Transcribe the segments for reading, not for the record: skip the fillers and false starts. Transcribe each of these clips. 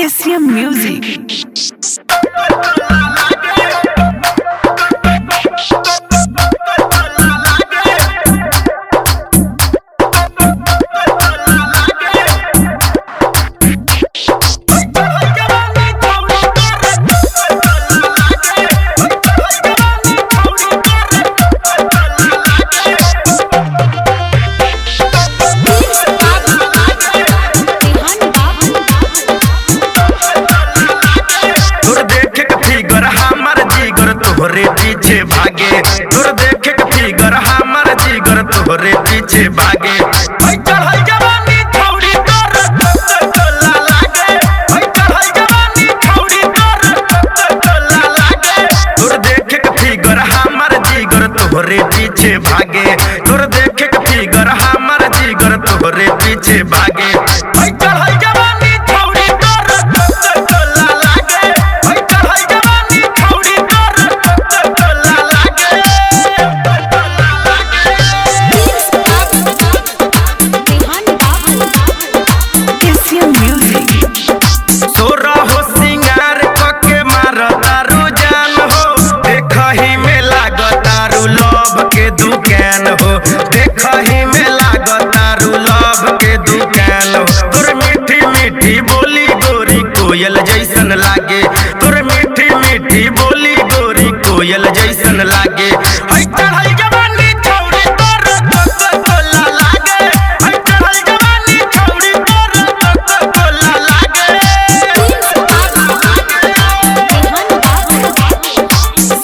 SCM Music। तोहरे पीछे भागे तोर देखे के फिगर हमार जिगर तोहरे पीछे भागे चढ़ल जवानी छौड़ी तोर टोला लागे चढ़ल जवानी छौड़ी तोर टोला लागे तोर देखे के फिगर हमार जिगर तोहरे पीछे भागे तोर देखे के फिगर हमार जिगर तोहरे पीछे भागे चढ़ल जवानी छौड़ी तोर टोला लागे चढ़ल जवानी छौड़ी तोर SCM Music। सोरा हो सिंगार कके मारतारू जान हो देखही में लागतारू लव के दुकान हो देखही में लागतारू लव के दुकान हो तोर मीठी मीठी बोली गोरी कोयल जैसन लागे तोर मीठी मीठी बोली गोरी कोयल जैसन लागे चढ़ल जवानी छौड़ी तोर टोला लागे चढ़ल जवानी छौड़ी तोर टोला लागे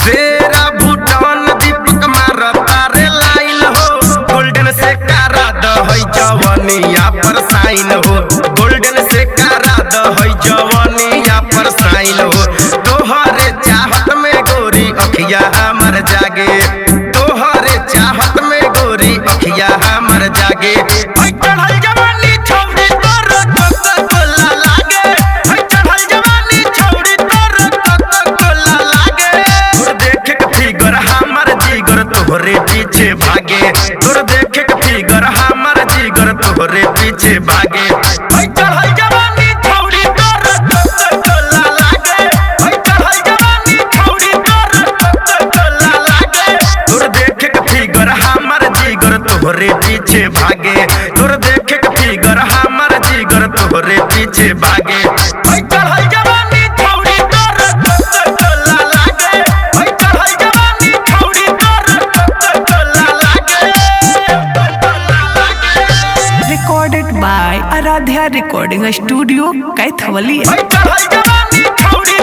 सेरा भूटान दीपक मारता रे लाइन हो गोल्डन से कारा दहै जवानिया पर साइन हो गोल्डन से कारा दहै जवानिया पर साइन हो तोहरे चाहत में गोरी अखिया हमर जागे तोहरे चाहत में गोरी अखिया हमर जागे चढ़ल जवानी छौड़ी तोर टोला लागे चढ़ल जवानी छौड़ी तोर टोला लागे तोर देखे के फिगर हमर जिगर तोहरे पीछे भागे तोर देखे के फिगर हमर जिगर तोहरे पीछे भागे चढ़ल जवानी छौड़ी तोर टोला लागे चढ़ल जवानी छौड़ी तोर टोला लागे तोर देखे के फिगर हमर जिगर तोहरे पीछे भागे तोर देखे के फिगर हमर जिगर तोहरे पीछे भागे चढ़ल जवानी छौड़ी तोर टोला लागे चढ़ल जवानी छौड़ी तोर टोला लागे Recorded by Aradhya Recording Studio, Kaithawali। चढ़ल जवानी छौड़ी